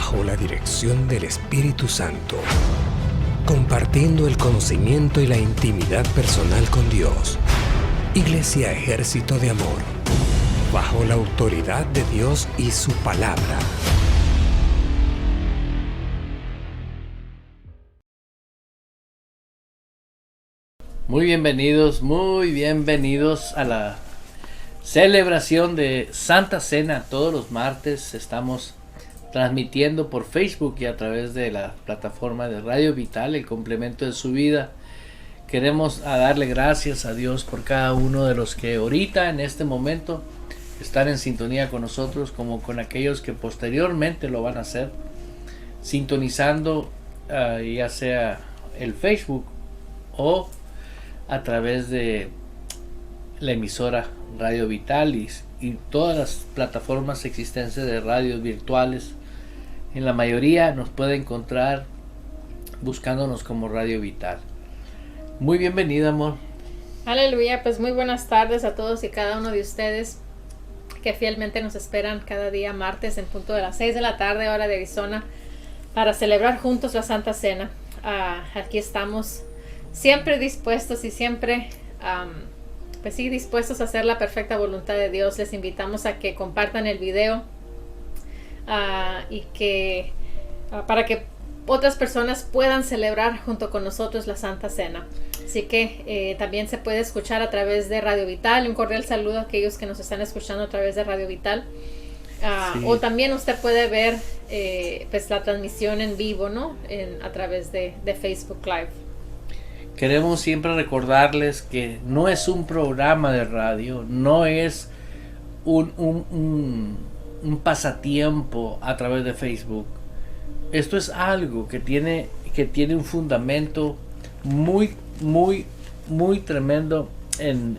bajo la dirección del Espíritu Santo, compartiendo el conocimiento y la intimidad personal con Dios. Iglesia Ejército de Amor, bajo la autoridad de Dios y su palabra. Muy bienvenidos a la celebración de Santa Cena. Todos los martes estamos transmitiendo por Facebook y a través de la plataforma de Radio Vital, el complemento de su vida. Queremos darle gracias a Dios por cada uno de los que ahorita en este momento están en sintonía con nosotros, como con aquellos que posteriormente lo van a hacer, sintonizando ya sea el Facebook o a través de la emisora Radio Vital y todas las plataformas existentes de radios virtuales. En la mayoría nos puede encontrar buscándonos como Radio Vital. Muy bienvenida, amor. Aleluya, pues muy buenas tardes a todos y cada uno de ustedes que fielmente nos esperan cada día martes en punto de las 6 de la tarde, hora de Arizona, para celebrar juntos la Santa Cena. Aquí estamos siempre dispuestos y siempre dispuestos a hacer la perfecta voluntad de Dios. Les invitamos a que compartan el video y que para que otras personas puedan celebrar junto con nosotros la Santa Cena. Así que también se puede escuchar a través de Radio Vital. Un cordial saludo a aquellos que nos están escuchando a través de Radio Vital. Sí. O también usted puede ver la transmisión en vivo, ¿no? A través de Facebook Live. Queremos siempre recordarles que no es un programa de radio, no es un pasatiempo a través de Facebook. Esto es algo que tiene un fundamento muy tremendo en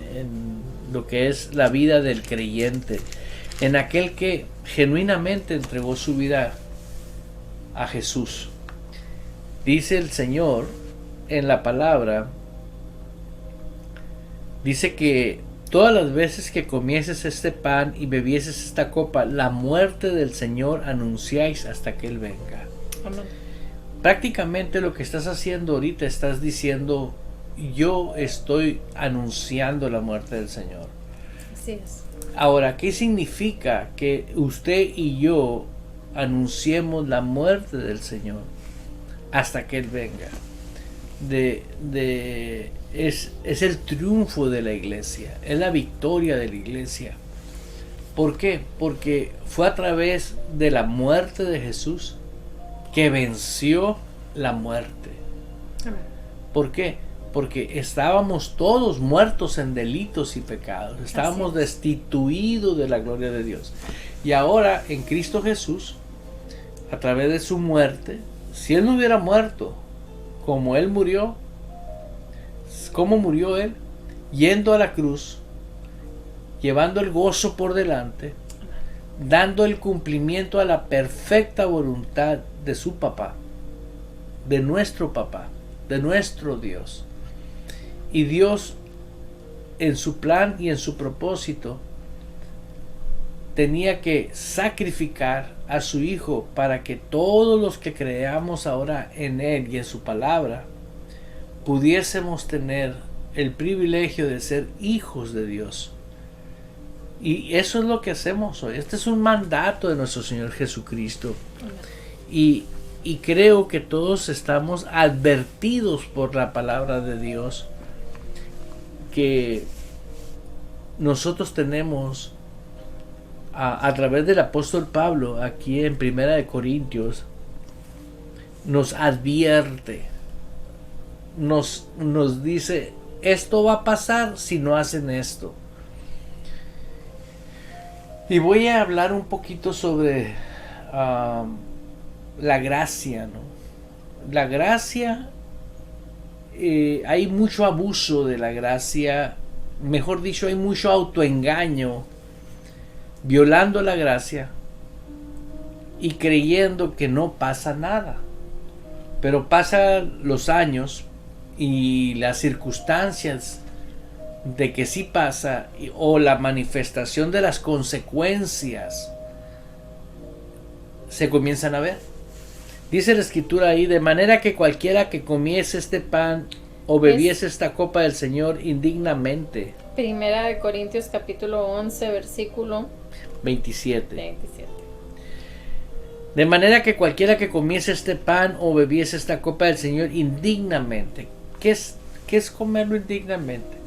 lo que es la vida del creyente, en aquel que genuinamente entregó su vida a Jesús. Dice el Señor en la palabra, dice que todas las veces que comieses este pan y bebieses esta copa, la muerte del Señor anunciáis hasta que Él venga. Amén. Prácticamente lo que estás haciendo ahorita, estás diciendo, yo estoy anunciando la muerte del Señor. Así es. Ahora, ¿qué significa que usted y yo anunciemos la muerte del Señor hasta que Él venga? Es el triunfo de la iglesia, es la victoria de la iglesia. ¿Por qué? Porque fue a través de la muerte de Jesús que venció la muerte. Amén. ¿Por qué? Porque estábamos todos muertos en delitos y pecados, estábamos destituidos de la gloria de Dios. Y ahora en Cristo Jesús, a través de su muerte, si Él no hubiera muerto como Él murió, ¿cómo murió Él? Yendo a la cruz, llevando el gozo por delante, dando el cumplimiento a la perfecta voluntad de su papá, de nuestro papá, de nuestro Dios. Y Dios, en su plan y en su propósito, tenía que sacrificar a su Hijo para que todos los que creamos ahora en Él y en su palabra pudiésemos tener el privilegio de ser hijos de Dios. Y eso es lo que hacemos hoy. Este es un mandato de nuestro Señor Jesucristo. Y creo que todos estamos advertidos por la palabra de Dios que nosotros tenemos a través del apóstol Pablo aquí en Primera de Corintios, nos advierte, nos dice, esto va a pasar si no hacen esto. Y voy a hablar un poquito sobre la gracia, ¿no? La gracia, hay mucho abuso de la gracia, mejor dicho, hay mucho autoengaño, violando la gracia y creyendo que no pasa nada. Pero pasan los años y las circunstancias de que sí pasa, o la manifestación de las consecuencias se comienzan a ver. Dice la escritura ahí, de manera que cualquiera que comiese este pan o bebiese esta copa del Señor indignamente. Primera de Corintios capítulo 11, versículo 27. 27. De manera que cualquiera que comiese este pan o bebiese esta copa del Señor indignamente. ¿Qué es comerlo indignamente?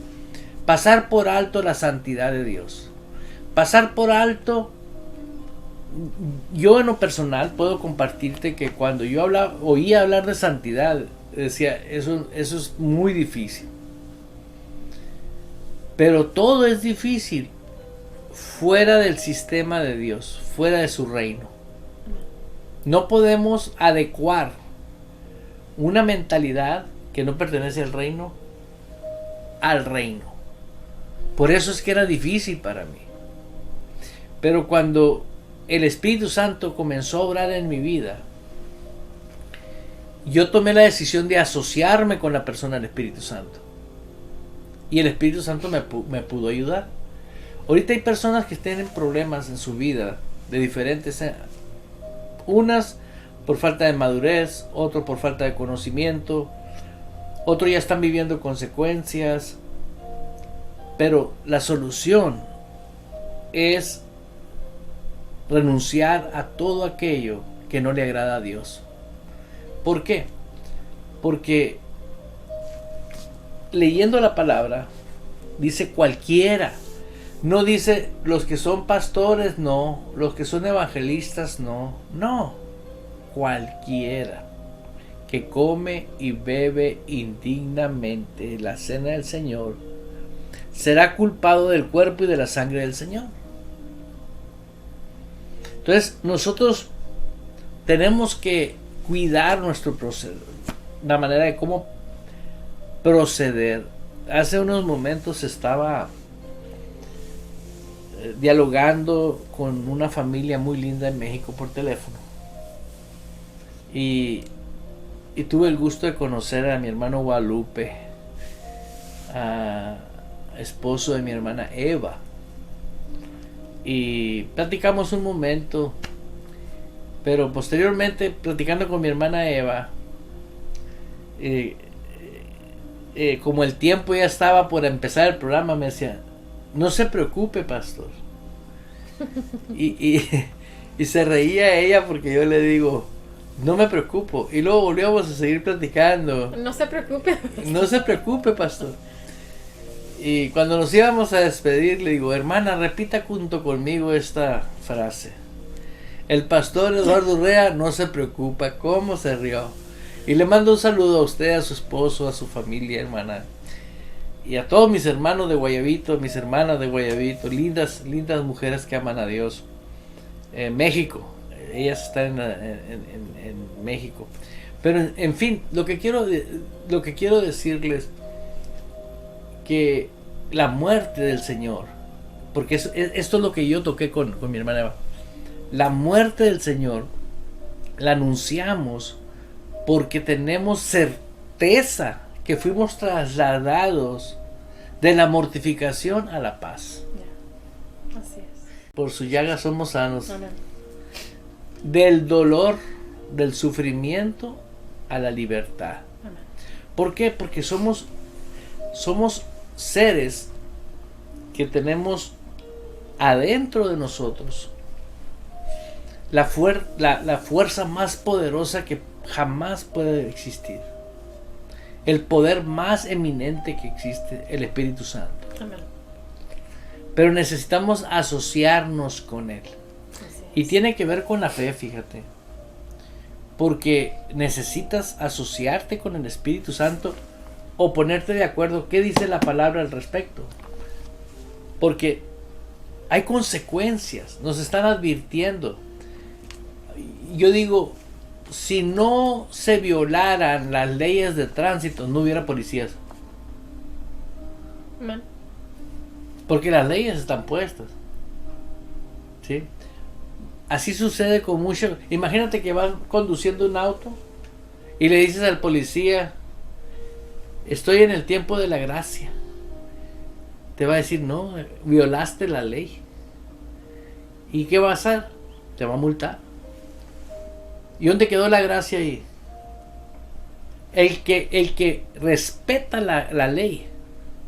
Pasar por alto la santidad de Dios. Pasar por alto. Yo en lo personal puedo compartirte que cuando yo oía hablar de santidad, decía, eso es muy difícil. Pero todo es difícil fuera del sistema de Dios, fuera de su reino. No podemos adecuar una mentalidad que no pertenece al reino. Por eso es que era difícil para mí. Pero cuando el Espíritu Santo comenzó a obrar en mi vida, yo tomé la decisión de asociarme con la persona del Espíritu Santo. Y el Espíritu Santo me pudo ayudar. Ahorita hay personas que tienen problemas en su vida de diferentes. Unas por falta de madurez, otros por falta de conocimiento, otros ya están viviendo consecuencias. Pero la solución es renunciar a todo aquello que no le agrada a Dios. ¿Por qué? Porque leyendo la palabra dice cualquiera, no dice los que son pastores, no, los que son evangelistas, no, cualquiera que come y bebe indignamente la cena del Señor será culpado del cuerpo y de la sangre del Señor. Entonces nosotros tenemos que cuidar nuestro proceder, la manera de cómo proceder. Hace unos momentos estaba dialogando con una familia muy linda en México por teléfono y tuve el gusto de conocer a mi hermano Guadalupe, esposo de mi hermana Eva, y platicamos un momento, pero posteriormente platicando con mi hermana Eva, como el tiempo ya estaba por empezar el programa, me decía, no se preocupe, pastor. Y se reía ella porque yo le digo, no me preocupo. Y luego volvíamos a seguir platicando. No se preocupe. No se preocupe, pastor. Y cuando nos íbamos a despedir, le digo, hermana, repita junto conmigo esta frase. El pastor Eduardo Urrea no se preocupa. ¿Cómo se rió? Y le mando un saludo a usted, a su esposo, a su familia, hermana. Y a todos mis hermanos de Guayabito, mis hermanas de Guayabito, lindas mujeres que aman a Dios. México, ellas están en México. Pero en fin, lo que quiero decirles, que la muerte del Señor, porque esto es lo que yo toqué con mi hermana Eva, la muerte del Señor la anunciamos porque tenemos certeza que fuimos trasladados de la mortificación a la paz. Así es. Por su llaga somos sanos. Amén. Del dolor, del sufrimiento a la libertad. Amén. ¿Por qué? Porque somos seres que tenemos adentro de nosotros la fuerza más poderosa que jamás puede existir. El poder más eminente que existe, el Espíritu Santo. Amén. Pero necesitamos asociarnos con Él. Y tiene que ver con la fe, fíjate. Porque necesitas asociarte con el Espíritu Santo o ponerte de acuerdo qué dice la palabra al respecto. Porque hay consecuencias, nos están advirtiendo. Yo digo, si no se violaran las leyes de tránsito, no hubiera policías. Amén. Porque las leyes están puestas. ¿Sí? Así sucede con mucho. Imagínate que vas conduciendo un auto y le dices al policía, estoy en el tiempo de la gracia. Te va a decir, no, violaste la ley. ¿Y qué va a hacer? Te va a multar. ¿Y dónde quedó la gracia ahí? El que respeta la ley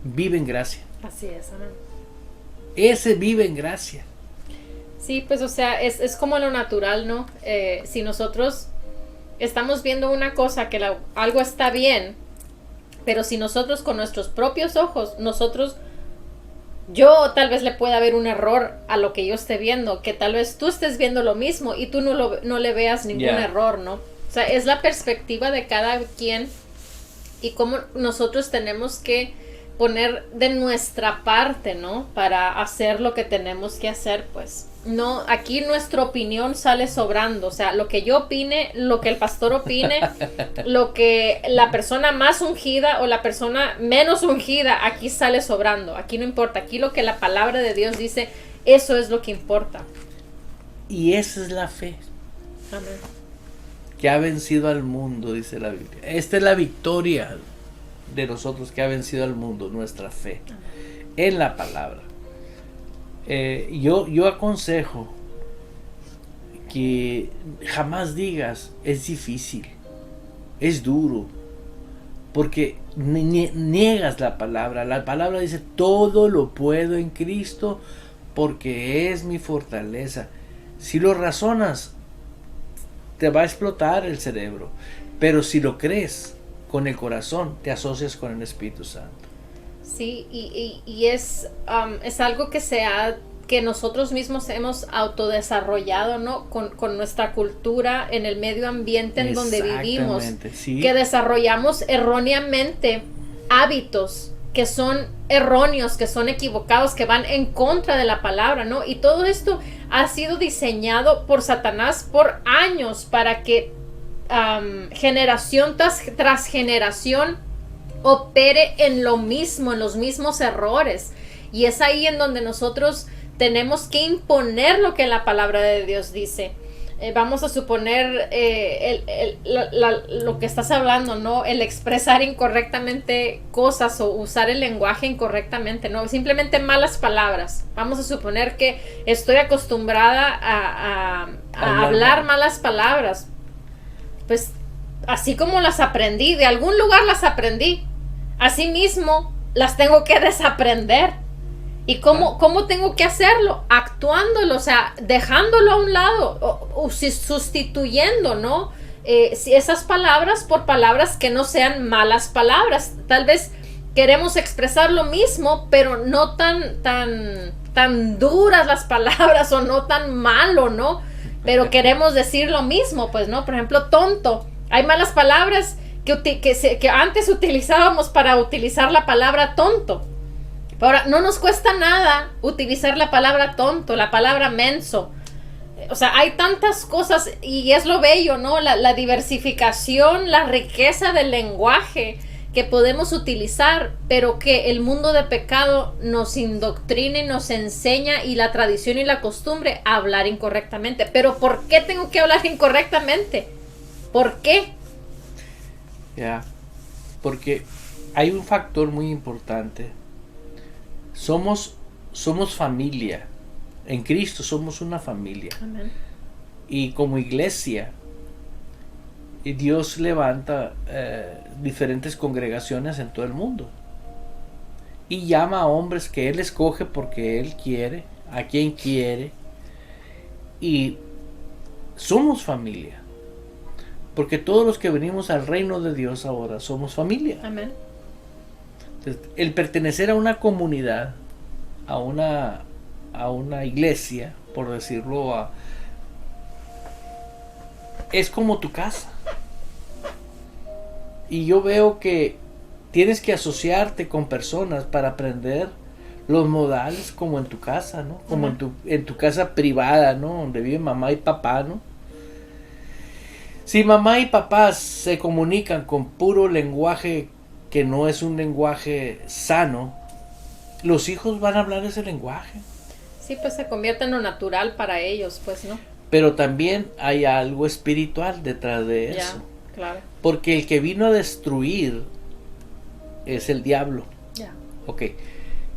vive en gracia. Así es, amén. Ese vive en gracia. Sí, pues o sea, es como lo natural, ¿no? Si nosotros estamos viendo una cosa que algo está bien, pero si nosotros con nuestros propios ojos, yo tal vez le pueda ver un error a lo que yo esté viendo, que tal vez tú estés viendo lo mismo y tú no le veas ningún error, ¿no? O sea, es la perspectiva de cada quien y cómo nosotros tenemos que poner de nuestra parte, ¿no? Para hacer lo que tenemos que hacer, pues. No, aquí nuestra opinión sale sobrando, o sea, lo que yo opine, lo que el pastor opine, lo que la persona más ungida o la persona menos ungida, aquí sale sobrando, aquí no importa, aquí lo que la palabra de Dios dice, eso es lo que importa. Y esa es la fe. Amén. Que ha vencido al mundo, dice la Biblia. Esta es la victoria de nosotros que ha vencido al mundo, nuestra fe. Amén. En la palabra. Yo aconsejo que jamás digas es difícil, es duro, porque niegas la palabra. La palabra dice todo lo puedo en Cristo porque es mi fortaleza. Si lo razonas te va a explotar el cerebro, pero si lo crees con el corazón te asocias con el Espíritu Santo. Sí, y es algo que nosotros mismos hemos autodesarrollado, ¿no? Con nuestra cultura, en el medio ambiente en donde vivimos, sí. Que desarrollamos erróneamente hábitos que son erróneos, que son equivocados, que van en contra de la palabra, ¿no? Y todo esto ha sido diseñado por Satanás por años para que generación tras generación opere en lo mismo, en los mismos errores. Y es ahí en donde nosotros tenemos que imponer lo que la palabra de Dios dice. Vamos a suponer lo que estás hablando, ¿no? El expresar incorrectamente cosas o usar el lenguaje incorrectamente, ¿no? Simplemente malas palabras. Vamos a suponer que estoy acostumbrada a hablar malas palabras. Pues así como las aprendí, de algún lugar las aprendí, así mismo las tengo que desaprender. ¿Y cómo tengo que hacerlo? Actuándolo, o sea, dejándolo a un lado, o sustituyendo, ¿no? Si esas palabras por palabras que no sean malas palabras. Tal vez queremos expresar lo mismo, pero no tan duras las palabras o no tan malo, ¿no? Pero queremos decir lo mismo, pues, ¿no? Por ejemplo, tonto. Hay malas palabras que antes utilizábamos para utilizar la palabra tonto. Ahora, no nos cuesta nada utilizar la palabra tonto, la palabra menso. O sea, hay tantas cosas y es lo bello, ¿no? La diversificación, la riqueza del lenguaje que podemos utilizar, pero que el mundo de pecado nos indoctrina y nos enseña, y la tradición y la costumbre a hablar incorrectamente. Pero ¿por qué tengo que hablar incorrectamente? ¿Por qué? Ya, porque hay un factor muy importante. Somos familia. En Cristo somos una familia. Amén. Y como iglesia, Dios levanta diferentes congregaciones en todo el mundo. Y llama a hombres que Él escoge porque Él quiere, a quien quiere. Y somos familia. Porque todos los que venimos al reino de Dios ahora somos familia. Amén. Entonces, el pertenecer a una comunidad, a una iglesia, por decirlo, es como tu casa. Y yo veo que tienes que asociarte con personas para aprender los modales, como en tu casa, ¿no? Como en tu casa privada, ¿no? Donde viven mamá y papá, ¿no? Si mamá y papá se comunican con puro lenguaje que no es un lenguaje sano, los hijos van a hablar ese lenguaje. Sí, pues se convierte en lo natural para ellos, pues, ¿no? Pero también hay algo espiritual detrás de eso. Ya, claro. Porque el que vino a destruir es el diablo. Ya. Ok.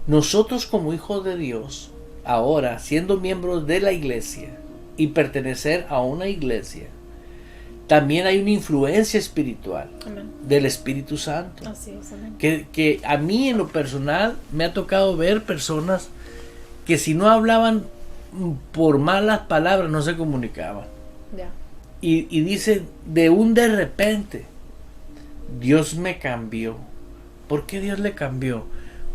Nosotros como hijos de Dios, ahora siendo miembros de la iglesia y pertenecer a una iglesia, también hay una influencia espiritual Amén. del Espíritu Santo. Así es, amén. Que a mí en lo personal me ha tocado ver personas que si no hablaban por malas palabras no se comunicaban. Ya. Y dicen de repente, Dios me cambió. ¿Por qué Dios le cambió?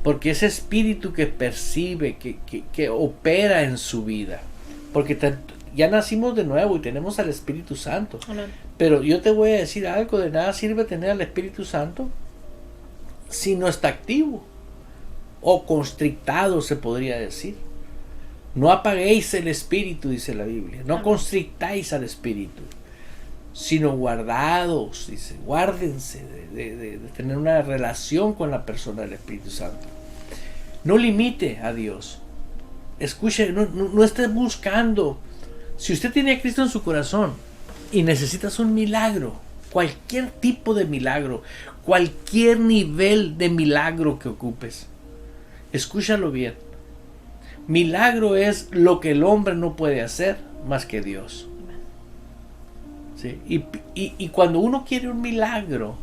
Porque ese espíritu que percibe, que opera en su vida. Porque ya nacimos de nuevo y tenemos al Espíritu Santo. Amén. Pero yo te voy a decir algo, de nada sirve tener al Espíritu Santo si no está activo o constrictado, se podría decir. No apaguéis el Espíritu, dice la Biblia. No constrictáis al Espíritu, sino guardados, dice, guárdense de tener una relación con la persona del Espíritu Santo. No limite a Dios. Escuche, no esté buscando. Si usted tiene a Cristo en su corazón y necesitas un milagro, cualquier tipo de milagro, cualquier nivel de milagro que ocupes, escúchalo bien. Milagro es lo que el hombre no puede hacer más que Dios. ¿Sí? Y cuando uno quiere un milagro,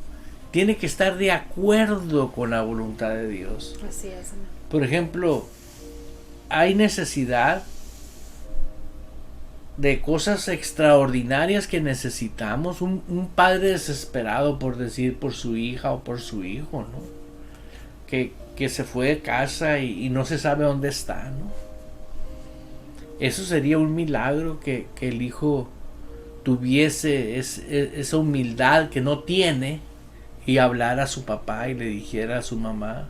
tiene que estar de acuerdo con la voluntad de Dios. Así es, amén. Por ejemplo, hay necesidad de cosas extraordinarias que necesitamos. Un padre desesperado, por decir, por su hija o por su hijo, ¿no? Que se fue de casa y no se sabe dónde está, ¿no? Eso sería un milagro, que el hijo tuviese esa humildad que no tiene y hablara a su papá y le dijera a su mamá: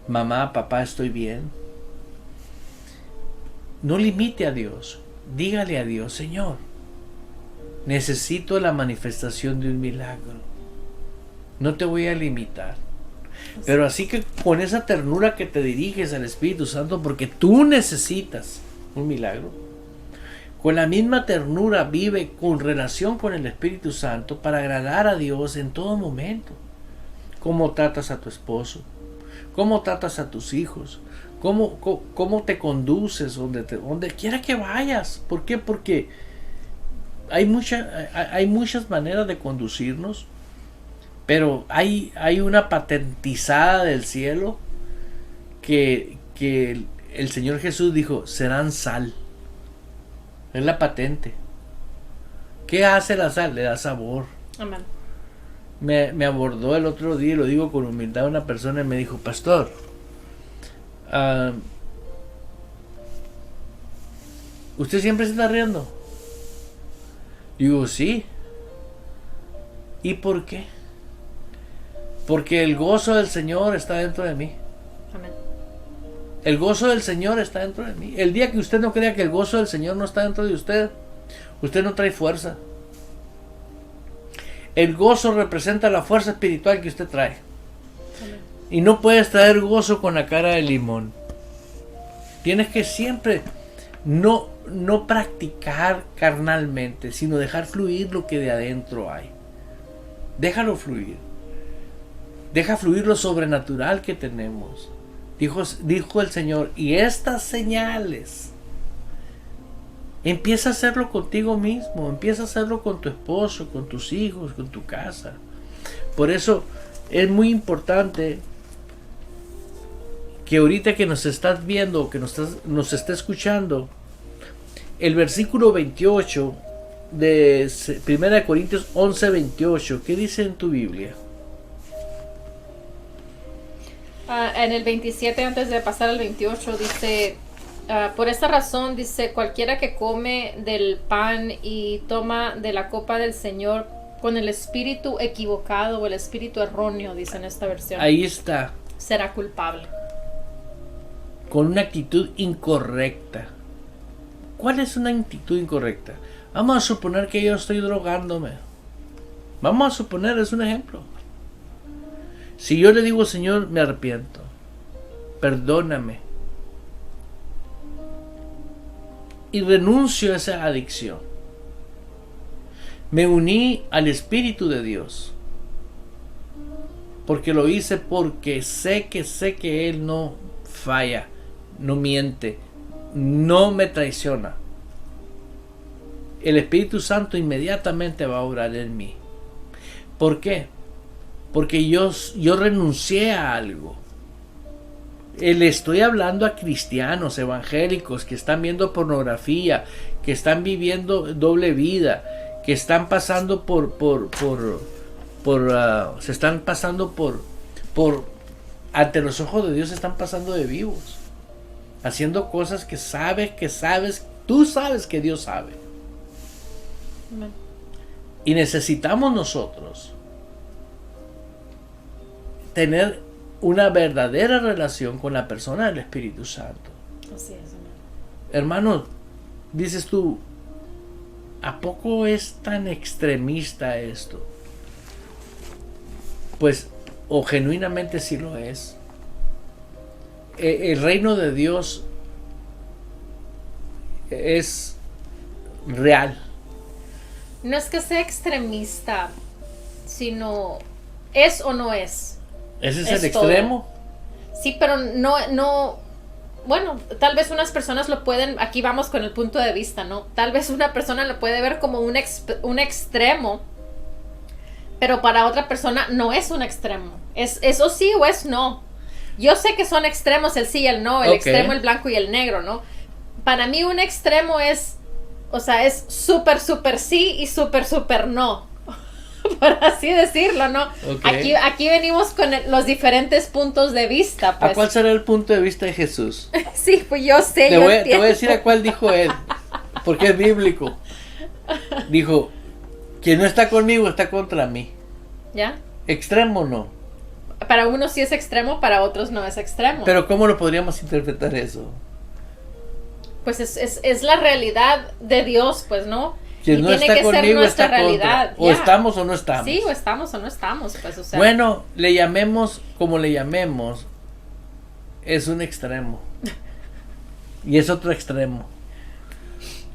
mamá, papá, estoy bien. No limite a Dios. Dígale a Dios: Señor, necesito la manifestación de un milagro. No te voy a limitar. Pero así que con esa ternura que te diriges al Espíritu Santo, porque tú necesitas un milagro, con la misma ternura vive con relación con el Espíritu Santo para agradar a Dios en todo momento. Cómo tratas a tu esposo, cómo tratas a tus hijos, cómo te conduces donde quiera que vayas. ¿Por qué? Porque hay muchas maneras de conducirnos, pero hay una patentizada del cielo que el Señor Jesús dijo: serán sal. Es la patente. ¿Qué hace la sal? Le da sabor. Amén. Me abordó el otro día, y lo digo con humildad, una persona y me dijo: pastor, ¿usted siempre se está riendo? Digo: sí. ¿Y por qué? Porque el gozo del Señor está dentro de mí. Amén. El gozo del Señor está dentro de mí. El día que usted no crea que el gozo del Señor no está dentro de usted, usted no trae fuerza. El gozo representa la fuerza espiritual que usted trae. Amén. Y no puedes traer gozo con la cara de limón. Tienes que siempre no practicar carnalmente, sino dejar fluir lo que de adentro hay. Déjalo fluir. Deja fluir lo sobrenatural que tenemos. Dijo el Señor: y estas señales. Empieza a hacerlo contigo mismo, empieza a hacerlo con tu esposo, con tus hijos, con tu casa. Por eso es muy importante que ahorita que nos estás viendo, que nos está escuchando, el versículo 28 de 1 Corintios 11:28, ¿qué dice en tu Biblia? En el 27, antes de pasar al 28, dice: por esta razón, dice, cualquiera que come del pan y toma de la copa del Señor con el espíritu equivocado o el espíritu erróneo, dice en esta versión, Ahí está, será culpable. con una actitud incorrecta. ¿Cuál es una actitud incorrecta? Vamos a suponer que yo estoy drogándome. Vamos a suponer, es un ejemplo. Si yo le digo: Señor, me arrepiento, perdóname, y renuncio a esa adicción, me uní al Espíritu de Dios, porque lo hice porque sé que Él no falla, no miente, no me traiciona. el Espíritu Santo inmediatamente va a obrar en mí. ¿Por qué? Porque yo renuncié a algo. Le estoy hablando a cristianos evangélicos que están viendo pornografía, que están viviendo doble vida, que están pasando se están pasando ante los ojos de Dios, se están pasando de vivos, haciendo cosas que tú sabes que Dios sabe. Amén. Y necesitamos nosotros tener una verdadera relación con la persona del Espíritu Santo. Así es, amén. Hermano, dices tú, ¿a poco es tan extremista esto? Pues, o genuinamente sí lo es. El reino de Dios es real. No es que sea extremista, sino es o no es. ¿Ese es Es el todo. extremo? Sí, pero no, bueno, tal vez unas personas lo pueden, aquí vamos con el punto de vista, ¿no? Tal vez una persona lo puede ver como un extremo, pero para otra persona no es un extremo. Es o sí o es no. Yo sé que son extremos el sí y el no, el Ok. extremo, el blanco y el negro, ¿no? Para mí un extremo es, o sea, es súper sí y súper no. Por así decirlo, ¿no? Ok. Aquí venimos con los diferentes puntos de vista, pues. ¿A cuál será el punto de vista de Jesús? Sí, pues yo sé, Te yo voy a entiendo. decir a cuál dijo él, porque es bíblico. Dijo, quien no está conmigo está contra mí. ¿Ya? Extremo no. Para unos sí es extremo, para otros no es extremo. Pero ¿cómo lo podríamos interpretar eso? Pues es la realidad de Dios, pues, ¿no? Quien Y no tiene está que ser conmigo nuestra está realidad. contra. O ya. estamos o no estamos. Sí, o estamos o no estamos, pues, o sea. Bueno, le llamemos como le llamemos, es un extremo. Y es otro extremo.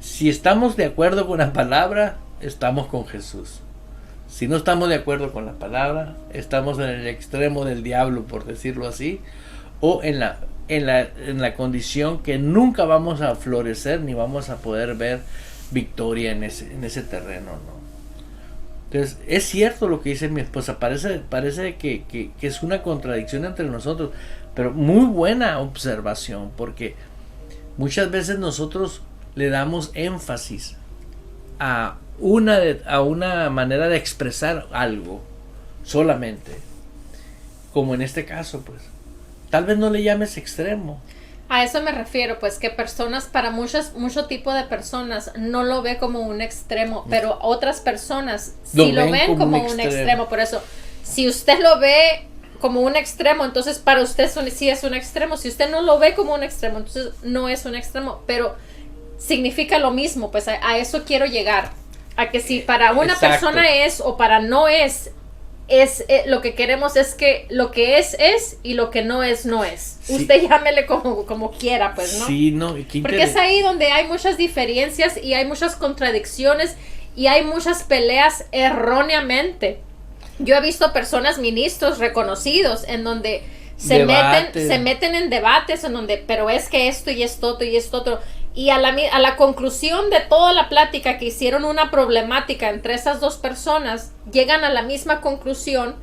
Si estamos de acuerdo con la palabra, estamos con Jesús. Si no estamos de acuerdo con la palabra, estamos en el extremo del diablo, por decirlo así, o en la condición que nunca vamos a florecer ni vamos a poder ver victoria en ese terreno, ¿no? Entonces, es cierto lo que dice mi esposa, parece que es una contradicción entre nosotros, pero muy buena observación, porque muchas veces nosotros le damos énfasis a una manera de expresar algo solamente, como en este caso, pues tal vez no le llames extremo. A eso me refiero, pues, que personas, para mucho tipo de personas, no lo ve como un extremo, pero otras personas sí lo ven como un extremo. Por eso, si usted lo ve como un extremo, entonces para usted sí es un extremo. Si usted no lo ve como un extremo, entonces no es un extremo, pero significa lo mismo, pues a eso quiero llegar. A que si para una Exacto. persona es o para no es lo que queremos es que lo que es y lo que no es. Sí. Usted llámele como quiera, pues, ¿no? Sí, no, y qué Porque es ahí donde hay muchas diferencias y hay muchas contradicciones y hay muchas peleas erróneamente. Yo he visto personas, ministros reconocidos, en donde se meten en debates, en donde, pero es que esto y esto otro y esto otro. Y a la conclusión de toda la plática que hicieron una problemática entre esas dos personas, llegan a la misma conclusión,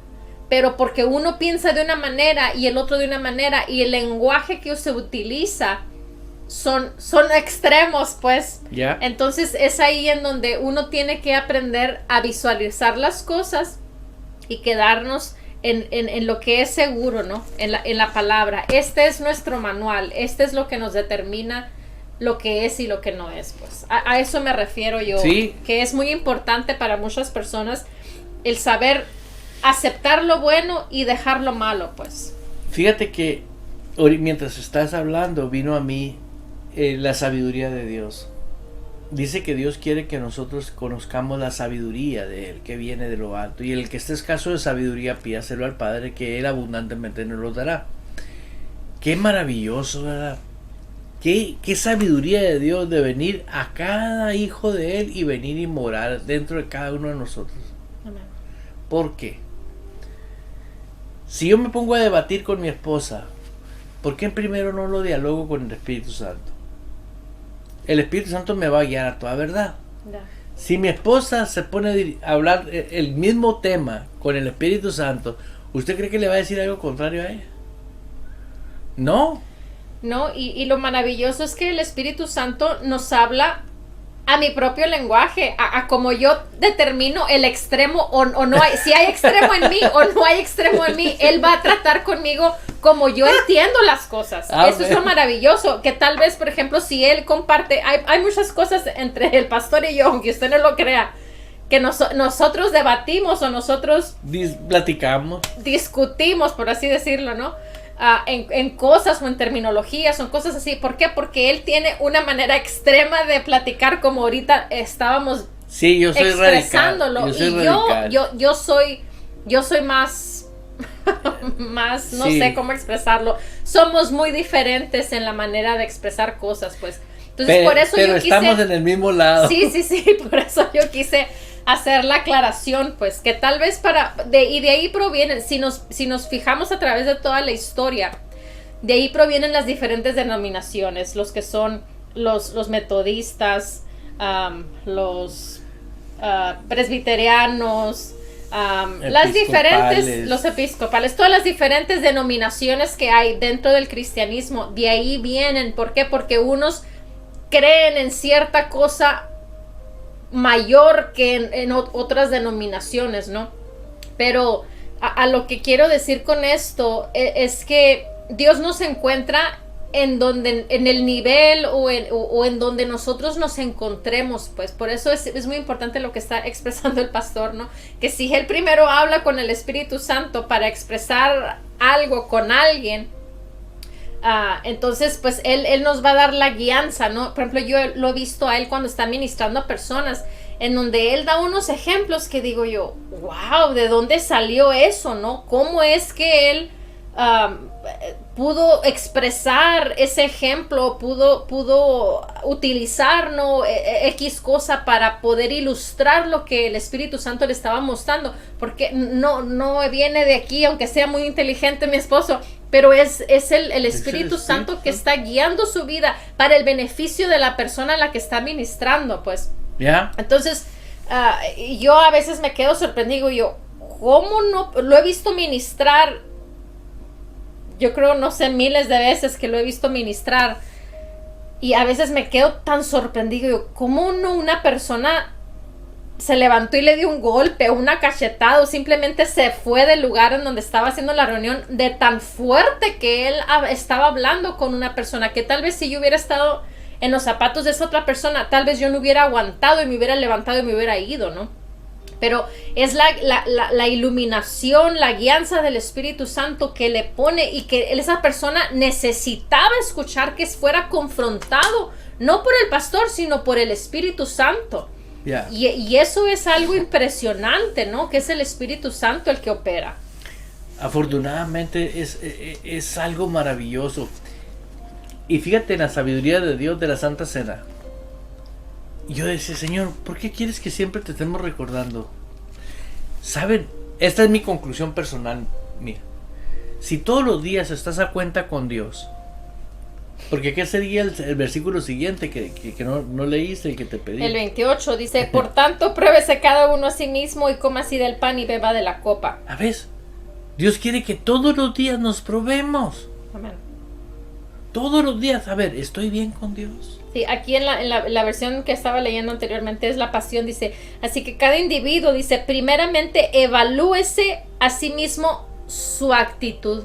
pero porque uno piensa de una manera y el otro de una manera, y el lenguaje que se utiliza son extremos, pues. ¿Ya? Entonces es ahí en donde uno tiene que aprender a visualizar las cosas y quedarnos en lo que es seguro, ¿no? En la palabra. Este es nuestro manual, este es lo que nos determina lo que es y lo que no es, pues. A eso me refiero yo. Sí. Que es muy importante para muchas personas el saber aceptar lo bueno y dejar lo malo, pues. Fíjate que mientras estás hablando vino a mí la sabiduría de Dios. Dice que Dios quiere que nosotros conozcamos la sabiduría de Él, que viene de lo alto. Y el que esté escaso de sabiduría, pídaselo al Padre, que Él abundantemente nos lo dará. Qué maravilloso, ¿verdad? Qué sabiduría de Dios de venir a cada hijo de Él y venir y morar dentro de cada uno de nosotros. Amén. ¿Por qué? Si yo me pongo a debatir con mi esposa, ¿por qué primero no lo dialogo con el Espíritu Santo? El Espíritu Santo me va a guiar a toda verdad. Ya. Si mi esposa se pone a hablar el mismo tema con el Espíritu Santo, ¿usted cree que le va a decir algo contrario a ella? No. No, y lo maravilloso es que el Espíritu Santo nos habla a mi propio lenguaje, a como yo determino el extremo o no hay, si hay extremo en mí o no hay extremo en mí, Él va a tratar conmigo como yo entiendo las cosas. Eso es lo maravilloso, que tal vez, por ejemplo, si Él comparte, hay muchas cosas entre el pastor y yo, aunque usted no lo crea, que nosotros debatimos o nosotros platicamos, discutimos, por así decirlo, ¿no? En cosas o en terminologías, son cosas así. ¿Por qué? Porque él tiene una manera extrema de platicar, como ahorita estábamos yo soy expresándolo. Radical. Yo soy más más, no sé cómo expresarlo. Somos muy diferentes en la manera de expresar cosas, pues. Entonces, por eso pero yo quise, estamos en el mismo lado. Sí, por eso yo quise hacer la aclaración, pues, que tal vez y de ahí provienen, si nos fijamos a través de toda la historia, de ahí provienen las diferentes denominaciones, los que son los metodistas, los presbiterianos, las diferentes, los episcopales, todas las diferentes denominaciones que hay dentro del cristianismo, de ahí vienen. ¿Por qué? Porque unos creen en cierta cosa mayor que en otras denominaciones, ¿no? Pero a lo que quiero decir con esto es que Dios nos encuentra en el nivel o en donde nosotros nos encontremos, pues. Por eso es muy importante lo que está expresando el pastor, ¿no? Que si él primero habla con el Espíritu Santo para expresar algo con alguien, entonces pues él nos va a dar la guianza, ¿no? Por ejemplo, yo lo he visto a él cuando está ministrando a personas, en donde él da unos ejemplos que digo yo, wow, ¿de dónde salió eso, no? ¿Cómo es que él pudo expresar ese ejemplo, pudo utilizar, ¿no? X cosa para poder ilustrar lo que el Espíritu Santo le estaba mostrando? Porque no viene de aquí, aunque sea muy inteligente mi esposo, pero es el Espíritu Santo que está guiando su vida para el beneficio de la persona a la que está ministrando, pues. ¿Ya? Entonces, yo a veces me quedo sorprendido, yo, ¿cómo no? Lo he visto ministrar, yo creo, no sé, miles de veces que lo he visto ministrar, y a veces me quedo tan sorprendido, yo, ¿cómo no una persona se levantó y le dio un golpe, una cachetada, o simplemente se fue del lugar en donde estaba haciendo la reunión, de tan fuerte que él estaba hablando con una persona, que tal vez si yo hubiera estado en los zapatos de esa otra persona, tal vez yo no hubiera aguantado y me hubiera levantado y me hubiera ido, ¿no? Pero es la iluminación, la guianza del Espíritu Santo que le pone, y que esa persona necesitaba escuchar, que fuera confrontado, no por el pastor, sino por el Espíritu Santo. Yeah. Y eso es algo impresionante, ¿no? Que es el Espíritu Santo el que opera. Afortunadamente es algo maravilloso. Y fíjate en la sabiduría de Dios de la Santa Cena. Yo decía, Señor, ¿por qué quieres que siempre te estemos recordando? ¿Saben? Esta es mi conclusión personal. Mira, si todos los días estás a cuenta con Dios, porque ¿qué sería el versículo siguiente que no leíste, el que te pedí? El 28 dice, por tanto, pruébese cada uno a sí mismo y coma así del pan y beba de la copa. ¿A ves? Dios quiere que todos los días nos probemos. Amén. Todos los días, a ver, ¿estoy bien con Dios? Sí, aquí en la versión que estaba leyendo anteriormente es la Pasión, dice, así que cada individuo, dice, primeramente evalúese a sí mismo su actitud.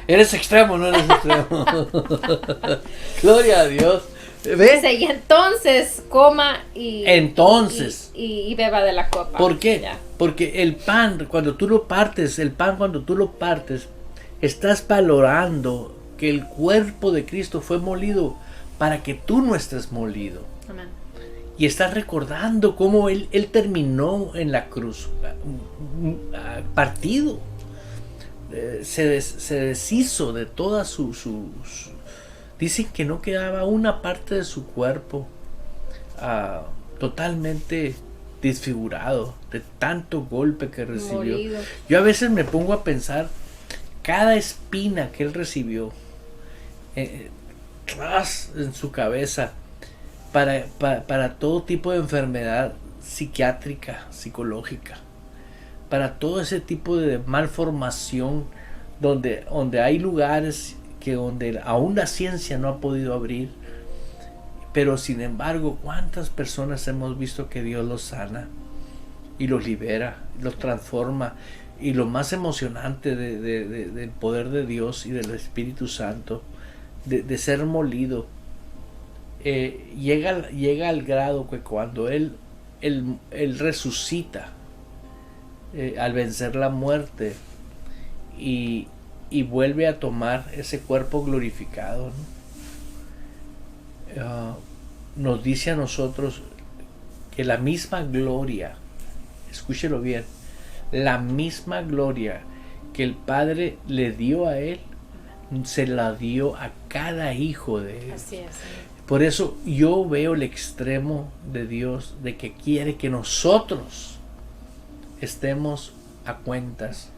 Eres extremo, no eres extremo. Gloria a Dios. ¿Ves? Dice, y entonces coma y beba de la copa. ¿Por qué? Ya. Porque el pan, cuando tú lo partes, estás valorando que el cuerpo de Cristo fue molido para que tú no estés molido. Amén. Y estás recordando cómo él terminó en la cruz, partido. Se deshizo de toda dicen que no quedaba una parte de su cuerpo totalmente desfigurado de tanto golpe que recibió. Molido. Yo a veces me pongo a pensar cada espina que él recibió en su cabeza, para todo tipo de enfermedad psiquiátrica, psicológica, para todo ese tipo de malformación donde hay lugares que donde aún la ciencia no ha podido abrir, pero sin embargo, ¿cuántas personas hemos visto que Dios los sana y los libera, los transforma? Y lo más emocionante del poder de Dios y del Espíritu Santo, de ser molido, llega al grado que cuando Él resucita al vencer la muerte y vuelve a tomar ese cuerpo glorificado, ¿no? Nos dice a nosotros que la misma gloria, escúchelo bien, la misma gloria que el Padre le dio a Él, se la dio a cada hijo de Él. Así es. Por eso yo veo el extremo de Dios, de que quiere que nosotros estemos a cuentas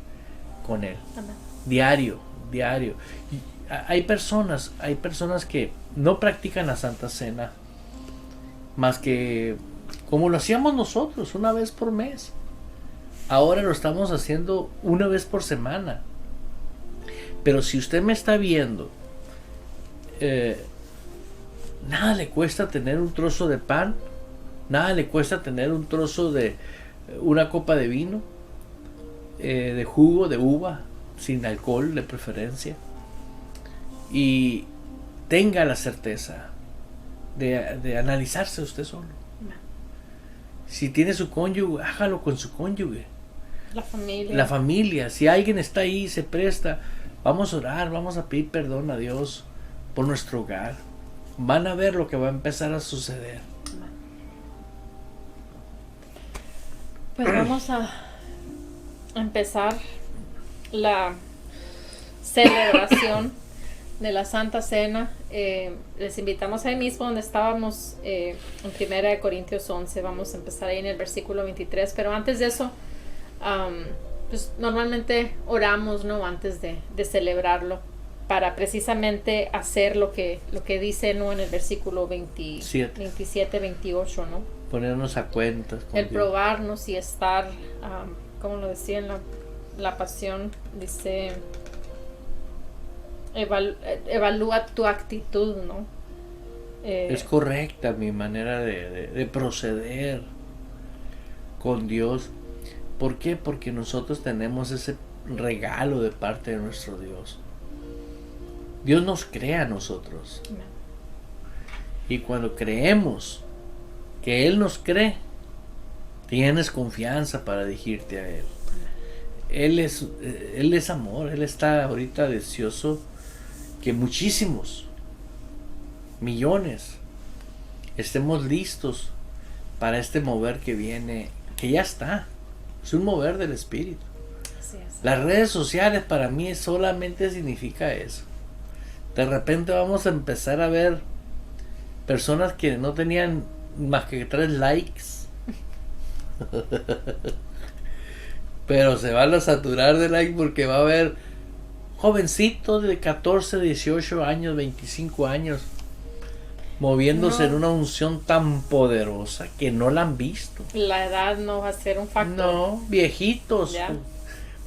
con Él. Amén. Diario. Y hay personas que no practican la Santa Cena más que como lo hacíamos nosotros, una vez por mes. Ahora lo estamos haciendo una vez por semana. Pero si usted me está viendo, nada le cuesta tener un trozo de pan, nada le cuesta tener un trozo de una copa de vino, de jugo de uva, sin alcohol de preferencia, y tenga la certeza de analizarse usted solo. Si tiene su cónyuge, hágalo con su cónyuge. La familia, si alguien está ahí, se presta, vamos a orar, vamos a pedir perdón a Dios por nuestro hogar. Van a ver lo que va a empezar a suceder. Pues vamos a empezar la celebración de la Santa Cena. Les invitamos ahí mismo donde estábamos, en 1 Corintios 11. Vamos a empezar ahí en el versículo 23. Pero antes de eso, pues normalmente oramos, ¿no? Antes de celebrarlo, para precisamente hacer lo que dice, ¿no? En el versículo 27, 28, ¿no? Ponernos a cuentas con El Dios. probarnos y estar, como lo decía en la pasión, dice, evalúa tu actitud, ¿no? Es correcta mi manera de proceder con Dios. ¿Por qué? Porque nosotros tenemos ese regalo de parte de nuestro Dios. Dios nos crea a nosotros. Y cuando creemos que Él nos cree, tienes confianza para dirigirte a Él. Él es amor. Él está ahorita deseoso que muchísimos, millones, estemos listos para este mover que viene, que ya está. Es un mover del Espíritu. Así es. Las redes sociales para mí solamente significa eso. De repente vamos a empezar a ver personas que no tenían más que 3 likes. Pero se van a saturar de likes porque va a haber jovencitos de 14, 18 años, 25 años moviéndose en una unción tan poderosa que no la han visto. La edad no va a ser un factor. No, viejitos. Ya.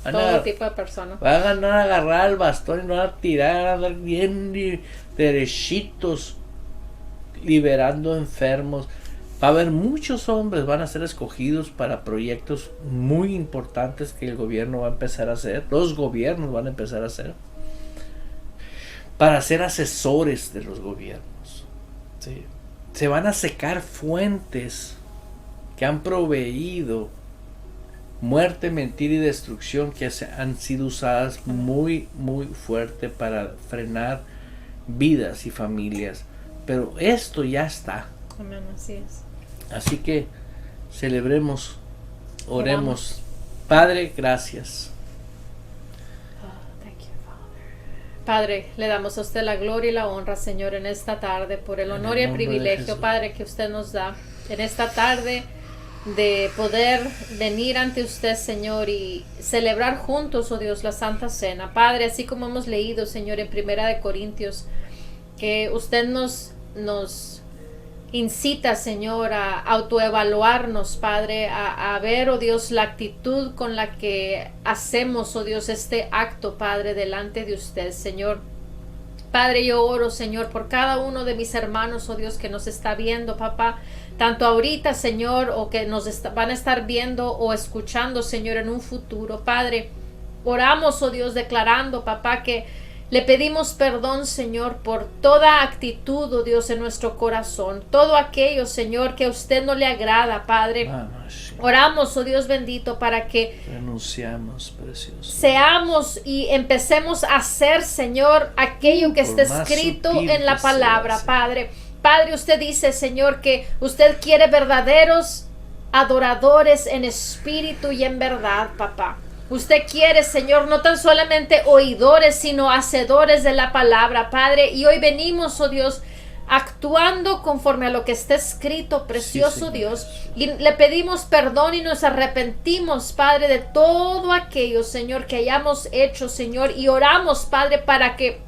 Todo tipo de personas. Van a agarrar el bastón y van a tirar, a andar bien derechitos, liberando enfermos. Va a haber muchos hombres, van a ser escogidos para proyectos muy importantes que el gobierno va a empezar a hacer. Los gobiernos van a empezar a hacer. Para ser asesores de los gobiernos. ¿Sí? Se van a secar fuentes que han proveído muerte, mentira y destrucción, que han sido usadas muy, muy fuerte para frenar vidas y familias. Pero esto ya está. Amén, así es. Así que celebremos, oremos. Padre, gracias. Padre, le damos a usted la gloria y la honra, Señor, en esta tarde, por el honor y el privilegio, Padre, que usted nos da en esta tarde, de poder venir ante usted, Señor, y celebrar juntos, oh Dios, la Santa Cena. Padre, así como hemos leído, Señor, en 1 Corintios, que usted nos incita, Señor, a autoevaluarnos, Padre, a ver, oh Dios, la actitud con la que hacemos, oh Dios, este acto, Padre, delante de usted, Señor. Padre, yo oro, Señor, por cada uno de mis hermanos, oh Dios, que nos está viendo, papá, tanto ahorita, Señor, o que nos van a estar viendo o escuchando, Señor, en un futuro. Padre, oramos, oh Dios, declarando, papá, que le pedimos perdón, Señor, por toda actitud, oh Dios, en nuestro corazón, todo aquello, Señor, que a usted no le agrada, Padre. Oramos, oh Dios bendito, para que renunciamos, precioso, seamos y empecemos a hacer, Señor, aquello que está escrito en la palabra, Padre. Padre, usted dice, Señor, que usted quiere verdaderos adoradores en espíritu y en verdad, papá. Usted quiere, Señor, no tan solamente oidores, sino hacedores de la palabra, Padre. Y hoy venimos, oh Dios, actuando conforme a lo que está escrito, precioso Dios, y le pedimos perdón y nos arrepentimos, Padre, de todo aquello, Señor, que hayamos hecho, Señor, y oramos, Padre, para que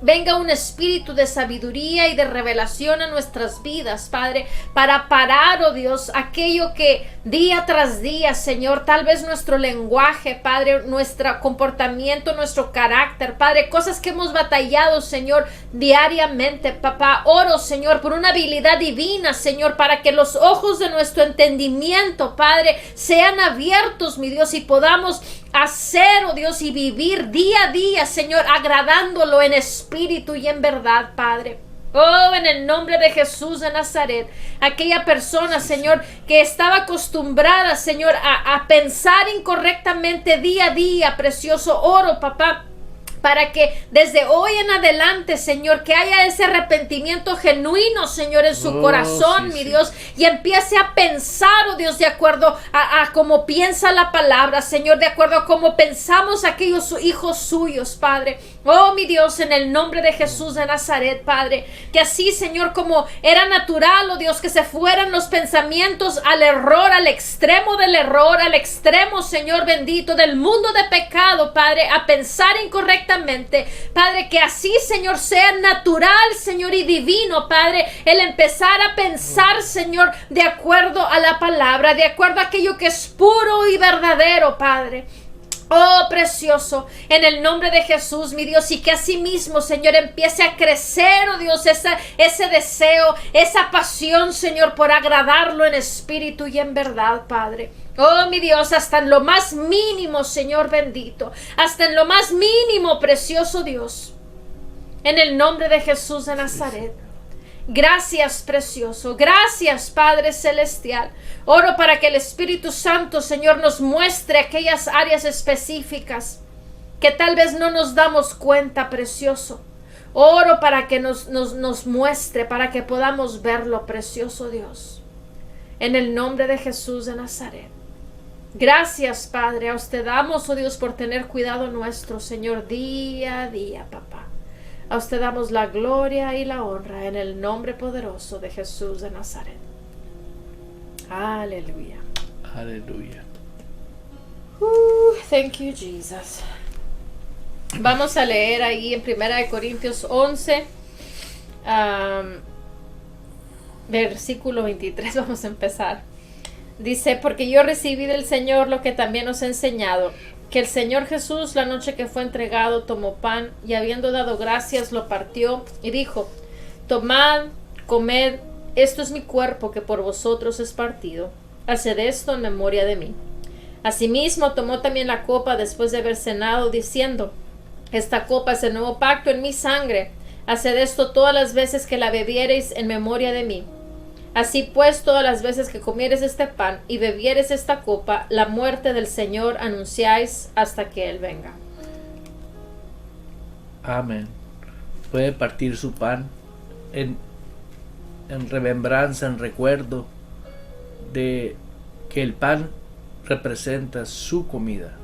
venga un espíritu de sabiduría y de revelación a nuestras vidas, Padre, para parar, oh Dios, aquello que día tras día, Señor, tal vez nuestro lenguaje, Padre, nuestro comportamiento, nuestro carácter, Padre, cosas que hemos batallado, Señor, diariamente, papá. Oro, Señor, por una habilidad divina, Señor, para que los ojos de nuestro entendimiento, Padre, sean abiertos, mi Dios, y podamos hacer, oh Dios, y vivir día a día, Señor, agradándolo en espíritu y en verdad, Padre. Oh, en el nombre de Jesús de Nazaret, aquella persona, Señor, que estaba acostumbrada, Señor, a pensar incorrectamente día a día, precioso, oro, papá, para que desde hoy en adelante, Señor, que haya ese arrepentimiento genuino, Señor, en su corazón, mi Dios, y empiece a pensar, oh Dios, de acuerdo a cómo piensa la palabra, Señor, de acuerdo a cómo pensamos aquellos hijos suyos, Padre. Oh, mi Dios, en el nombre de Jesús de Nazaret, Padre, que así, Señor, como era natural, oh Dios, que se fueran los pensamientos al error, al extremo del error, al extremo, Señor bendito, del mundo de pecado, Padre, a pensar incorrectamente, Padre, que así, Señor, sea natural, Señor, y divino, Padre, el empezar a pensar, Señor, de acuerdo a la palabra, de acuerdo a aquello que es puro y verdadero, Padre. Oh, precioso, en el nombre de Jesús, mi Dios, y que así mismo, Señor, empiece a crecer, oh Dios, ese deseo, esa pasión, Señor, por agradarlo en espíritu y en verdad, Padre. Oh, mi Dios, hasta en lo más mínimo, Señor bendito, hasta en lo más mínimo, precioso Dios, en el nombre de Jesús de Nazaret. Gracias, precioso. Gracias, Padre Celestial. Oro para que el Espíritu Santo, Señor, nos muestre aquellas áreas específicas que tal vez no nos damos cuenta, precioso. Oro para que nos muestre, para que podamos verlo, precioso Dios. En el nombre de Jesús de Nazaret. Gracias, Padre. A usted damos, oh Dios, por tener cuidado nuestro, Señor, día a día, papá. A usted damos la gloria y la honra en el nombre poderoso de Jesús de Nazaret. Aleluya. Aleluya. Thank you, Jesus. Vamos a leer ahí en 1 Corintios 11, versículo 23. Vamos a empezar. Dice, porque yo recibí del Señor lo que también os he enseñado, que el Señor Jesús, la noche que fue entregado, tomó pan y habiendo dado gracias, lo partió y dijo, tomad, comed, esto es mi cuerpo que por vosotros es partido. Haced esto en memoria de mí. Asimismo, tomó también la copa después de haber cenado, diciendo, esta copa es el nuevo pacto en mi sangre. Haced esto todas las veces que la bebiereis en memoria de mí. Así pues, todas las veces que comieres este pan y bebieres esta copa, la muerte del Señor anunciáis hasta que Él venga. Amén. Puede partir su pan en remembranza, en recuerdo de que el pan representa su comida,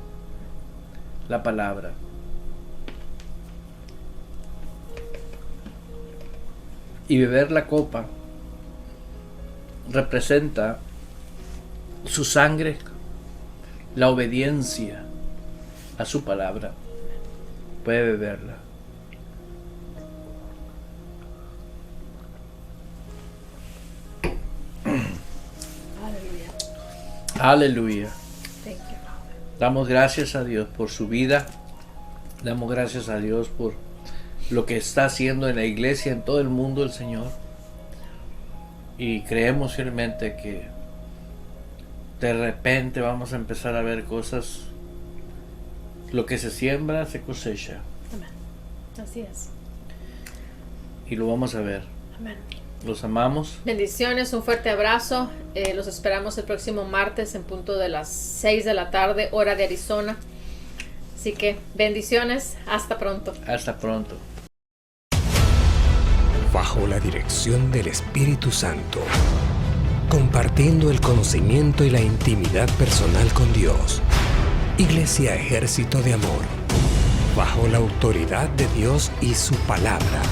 la palabra. Y beber la copa representa su sangre, la obediencia a su palabra. Puede beberla. Aleluya. Thank you, Father. Damos gracias a Dios por su vida. Damos gracias a Dios por lo que está haciendo en la iglesia, en todo el mundo el Señor. Y creemos firmemente que de repente vamos a empezar a ver cosas. Lo que se siembra se cosecha. Amén. Así es. Y lo vamos a ver. Amén. Los amamos. Bendiciones, un fuerte abrazo. Los esperamos el próximo martes en punto de las 6 de la tarde, hora de Arizona. Así que bendiciones, hasta pronto. Hasta pronto. Bajo la dirección del Espíritu Santo, compartiendo el conocimiento y la intimidad personal con Dios. Iglesia Ejército de Amor, bajo la autoridad de Dios y su palabra.